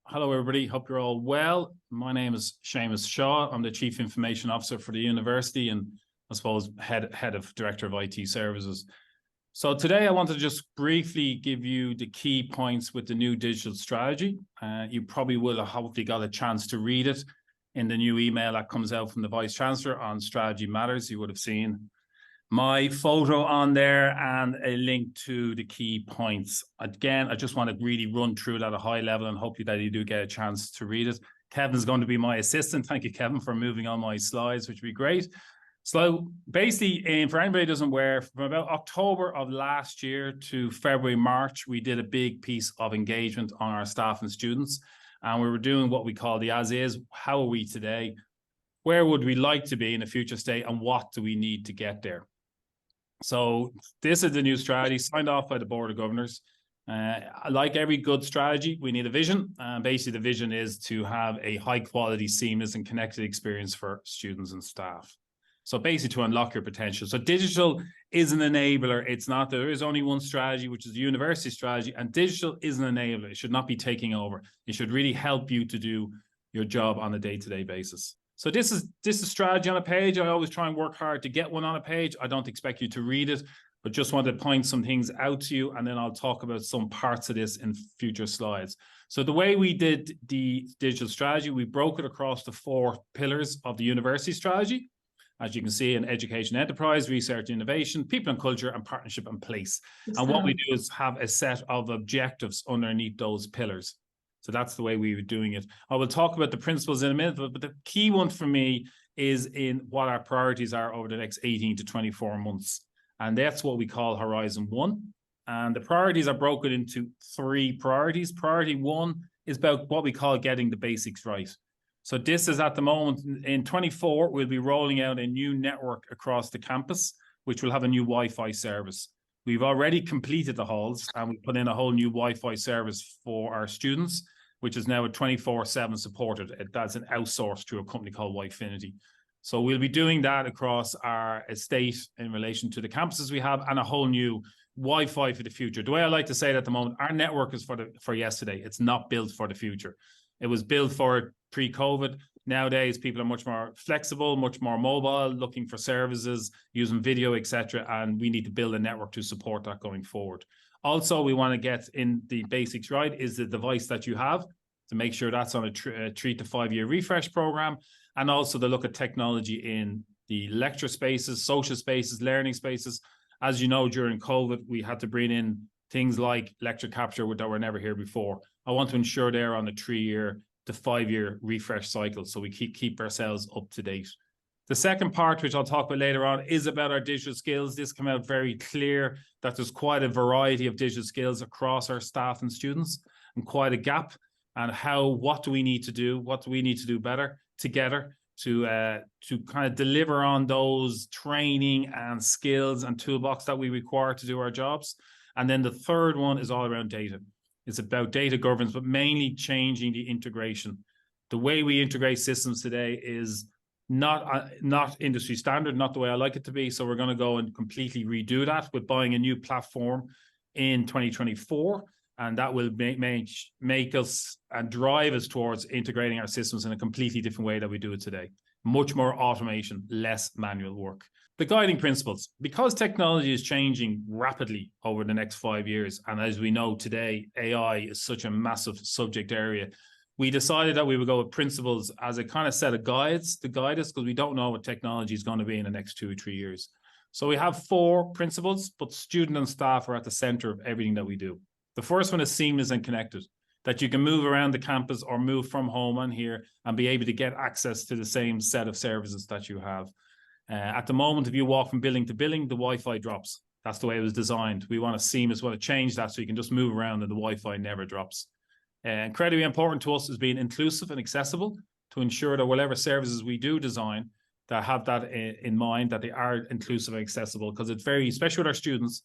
Hello, everybody. Hope you're all well. My name is Seamus Shaw. I'm the Chief Information Officer for the university and I suppose head of Director of IT Services. So today I want to just briefly give you the key points with the new digital strategy. You probably will have hopefully got a chance to read it in the new email that comes out from the Vice Chancellor on Strategy Matters. You would have seen my photo on there and a link to the key points. Again, I just want to really run through that at a high level and hopefully that you do get a chance to read it. Kevin's going to be my assistant. Thank you, Kevin, for moving on my slides, which would be great. So basically, for anybody who doesn't aware, from about October of last year to February, March, we did a big piece of engagement on our staff and students. And we were doing what we call the as is. How are we today? Where would we like to be in a future state? And what do we need to get there? So this is the new strategy signed off by the Board of Governors. Like every good strategy, we need a vision. Basically, the vision is to have a high quality, seamless and connected experience for students and staff. So basically to unlock your potential. So digital is an enabler. It's not, there is only one strategy, which is the university strategy, and digital is an enabler. It should not be taking over. It should really help you to do your job on a day-to-day basis. So this is strategy on a page. I always try and work hard to get one on a page. I don't expect you to read it, but just want to point some things out to you, and then I'll talk about some parts of this in future slides. So the way we did the digital strategy, we broke it across the 4 pillars of the university strategy. As you can see, in education, enterprise, research, innovation, people and culture, and partnership and place. And what we do is have a set of objectives underneath those pillars. So that's the way we were doing it. I will talk about the principles in a minute, but the key one for me is in what our priorities are over the next 18 to 24 months. And that's what we call Horizon 1. And the priorities are broken into 3 priorities. Priority 1 is about what we call getting the basics right. So this is at the moment, in 24, we'll be rolling out a new network across the campus, which will have a new Wi-Fi service. We've already completed the halls and we put in a whole new Wi-Fi service for our students, which is now a 24/7 supported. That's an outsourced to a company called Wifinity. So we'll be doing that across our estate in relation to the campuses we have and a whole new Wi-Fi for the future. The way I like to say it at the moment, our network is for yesterday. It's not built for the future. It was built for pre-COVID. Nowadays, people are much more flexible, much more mobile, looking for services, using video, etc. And we need to build a network to support that going forward. Also, we want to get in the basics right is the device that you have to make sure that's on a 3 to 5 year refresh program. And also to look at technology in the lecture spaces, social spaces, learning spaces. As you know, during COVID, we had to bring in things like lecture capture that were never here before. I want to ensure they're on a 3 year to 5 year refresh cycle so we keep ourselves up to date. The second part, which I'll talk about later on, is about our digital skills. This came out very clear that there's quite a variety of digital skills across our staff and students and quite a gap. And what do we need to do? What do we need to do better together to kind of deliver on those training and skills and toolbox that we require to do our jobs? And then the third one is all around data. It's about data governance, but mainly changing the integration. The way we integrate systems today is not industry standard, not the way I like it to be. So we're going to go and completely redo that with buying a new platform in 2024. And that will make us and drive us towards integrating our systems in a completely different way that we do it today. Much more automation, less manual work. The guiding principles, because technology is changing rapidly over the next 5 years, and as we know today, AI is such a massive subject area, we decided that we would go with principles as a kind of set of guides to guide us because we don't know what technology is going to be in the next 2 or 3 years. So we have 4 principles, but student and staff are at the center of everything that we do. The first one is seamless and connected, that you can move around the campus or move from home on here and be able to get access to the same set of services that you have. At the moment, if you walk from building to building, the Wi-Fi drops. That's the way it was designed. We want to seamless, want to change that so you can just move around and the Wi-Fi never drops. Incredibly important to us is being inclusive and accessible to ensure that whatever services we do design, that have that in mind, that they are inclusive and accessible, because it's very, especially with our students,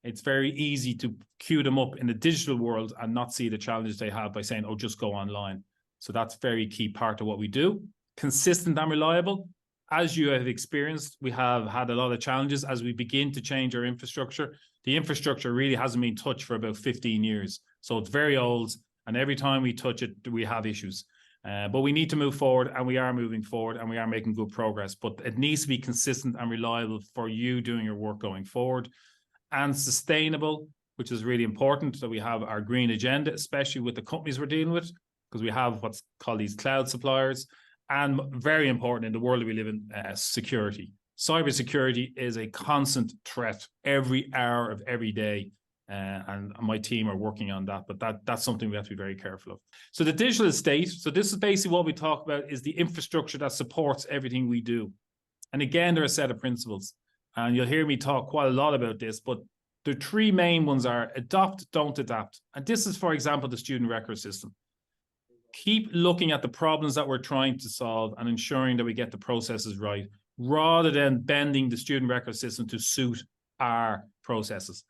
it's very easy to queue them up in the digital world and not see the challenges they have by saying, oh, just go online. So that's a very key part of what we do. Consistent and reliable. As you have experienced, we have had a lot of challenges as we begin to change our infrastructure. The infrastructure really hasn't been touched for about 15 years. So it's very old And every time we touch it, we have issues. But we need to move forward, and we are moving forward, and we are making good progress. But it needs to be consistent and reliable for you doing your work going forward, and sustainable, which is really important. So we have our green agenda, especially with the companies we're dealing with, because we have what's called these cloud suppliers. And very important in the world that we live in, security. Cybersecurity is a constant threat every hour of every day. And my team are working on that, but that's something we have to be very careful of. So the digital estate, so this is basically what we talk about, is the infrastructure that supports everything we do. And again, there are a set of principles, and you'll hear me talk quite a lot about this, but the three main ones are adopt, don't adapt. And this is, for example, the student record system. Keep looking at the problems that we're trying to solve and ensuring that we get the processes right, rather than bending the student record system to suit our processes.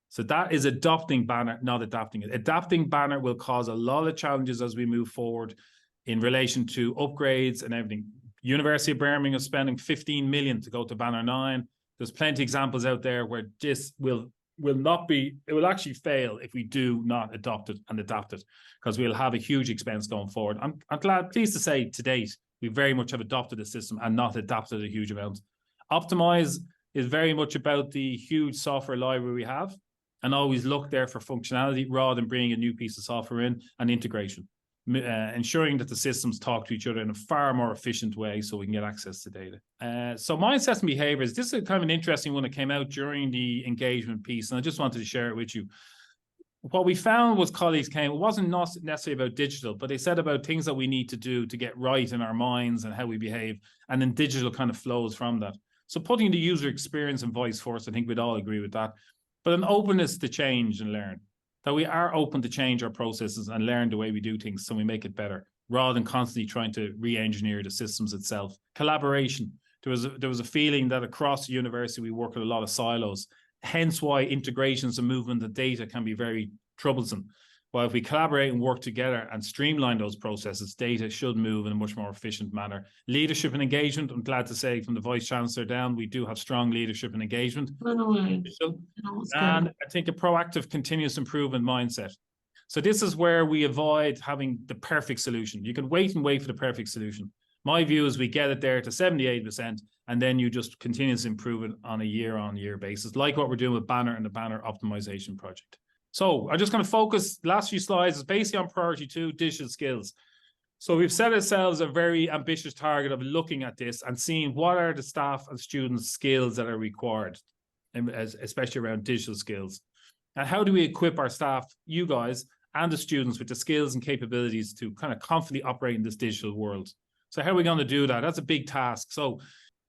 So that is adopting banner, not adapting it. Adapting banner will cause a lot of challenges as we move forward in relation to upgrades and everything. University of Birmingham is spending 15 million to go to banner 9. There's plenty of examples out there where this will not be, it will actually fail if we do not adopt it and adapt it, because we'll have a huge expense going forward. I'm pleased to say to date, we very much have adopted the system and not adapted a huge amount. Optimize is very much about the huge software library we have, and always look there for functionality rather than bringing a new piece of software in, and integration. Ensuring that the systems talk to each other in a far more efficient way so we can get access to data. So mindsets and behaviors, this is kind of an interesting one that came out during the engagement piece, and I just wanted to share it with you. What we found was colleagues came, it wasn't necessarily about digital, but they said about things that we need to do to get right in our minds and how we behave, and then digital kind of flows from that. So putting the user experience and voice first, I think we'd all agree with that. But an openness to change and learn, that we are open to change our processes and learn the way we do things so we make it better, rather than constantly trying to re-engineer the systems itself. Collaboration. There was a feeling that across the university we work with a lot of silos, hence why integrations and movement of data can be very troublesome. Well, if we collaborate and work together and streamline those processes, data should move in a much more efficient manner. Leadership and engagement, I'm glad to say from the Vice Chancellor down, we do have strong leadership and engagement. And I think a proactive continuous improvement mindset. So this is where we avoid having the perfect solution. You can wait and wait for the perfect solution. My view is we get it there to 78%, and then you just continuously improve it on a year-on-year basis, like what we're doing with Banner and the Banner optimization project. So I'm just going to focus, last few slides is basically on priority 2, digital skills. So we've set ourselves a very ambitious target of looking at this and seeing what are the staff and students' skills that are required, especially around digital skills. And how do we equip our staff, you guys, and the students with the skills and capabilities to kind of confidently operate in this digital world? So how are we going to do that? That's a big task. So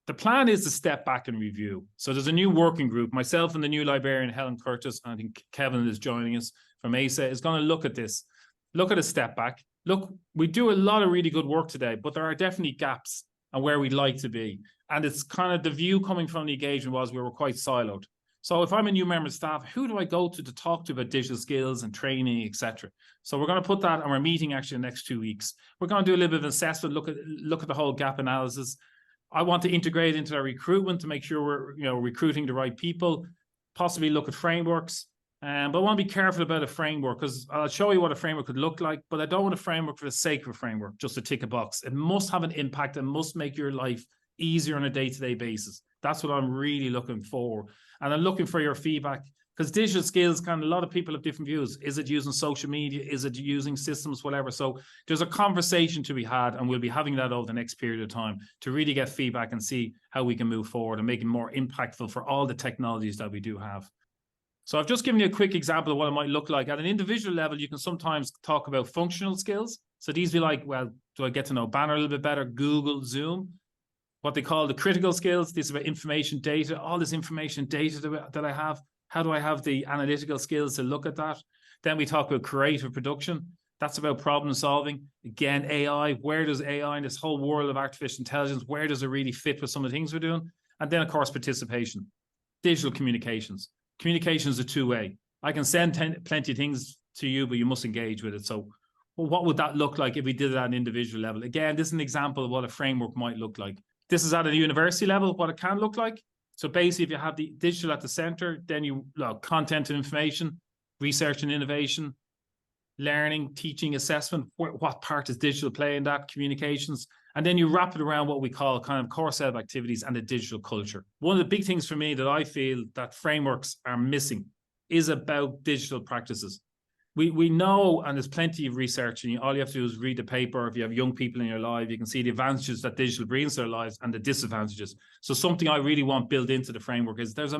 the plan is to step back and review. So there's a new working group. Myself and the new librarian, Helen Curtis, and I think Kevin is joining us from ASA, is going to look at this, look at a step back. Look, we do a lot of really good work today, but there are definitely gaps on where we'd like to be. And it's kind of the view coming from the engagement was we were quite siloed. So if I'm a new member of staff, who do I go to talk to about digital skills and training, etc.? So we're going to put that on our meeting actually in the next 2 weeks. We're going to do a little bit of assessment, look at the whole gap analysis. I want to integrate into our recruitment to make sure we're recruiting the right people, possibly look at frameworks. But I want to be careful about a framework, because I'll show you what a framework could look like, but I don't want a framework for the sake of a framework, just to tick a box. It must have an impact and must make your life easier on a day-to-day basis. That's what I'm really looking for. And I'm looking for your feedback, because digital skills, a lot of people have different views. Is it using social media? Is it using systems, whatever? So there's a conversation to be had, and we'll be having that over the next period of time to really get feedback and see how we can move forward and make it more impactful for all the technologies that we do have. So I've just given you a quick example of what it might look like. At an individual level, you can sometimes talk about functional skills. So these be like, well, do I get to know Banner a little bit better? Google, Zoom. What they call the critical skills. This is about information data, all this information data that I have. How do I have the analytical skills to look at that? Then we talk about creative production. That's about problem solving. Again, AI. Where does AI in this whole world of artificial intelligence, where does it really fit with some of the things we're doing? And then, of course, participation. Digital communications. Communication is a two-way. I can send plenty of things to you, but you must engage with it. So well, what would that look like if we did it at an individual level? Again, this is an example of what a framework might look like. This is at a university level, what it can look like. So basically, if you have the digital at the center, then you content and information, research and innovation, learning, teaching, assessment. What part does digital play in that? Communications. And then you wrap it around what we call kind of core set of activities and the digital culture. One of the big things for me that I feel that frameworks are missing is about digital practices. We know, and there's plenty of research, and all you have to do is read the paper. If you have young people in your life, you can see the advantages that digital brings to their lives and the disadvantages. So something I really want built into the framework is there's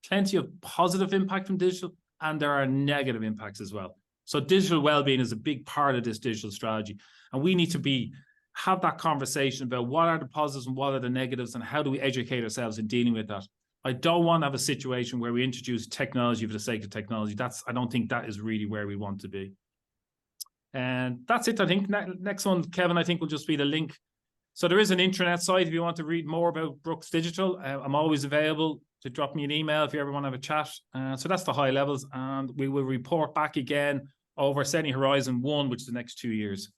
plenty of positive impact from digital, and there are negative impacts as well. So digital well-being is a big part of this digital strategy. And we need to have that conversation about what are the positives and what are the negatives, and how do we educate ourselves in dealing with that. I don't want to have a situation where we introduce technology for the sake of technology. I don't think that is really where we want to be. And that's it, I think. Next one, Kevin, I think will just be the link. So there is an intranet site if you want to read more about Brooks Digital. I'm always available to drop me an email if you ever want to have a chat. So that's the high levels, and we will report back again over setting Horizon 1, which is the next 2 years.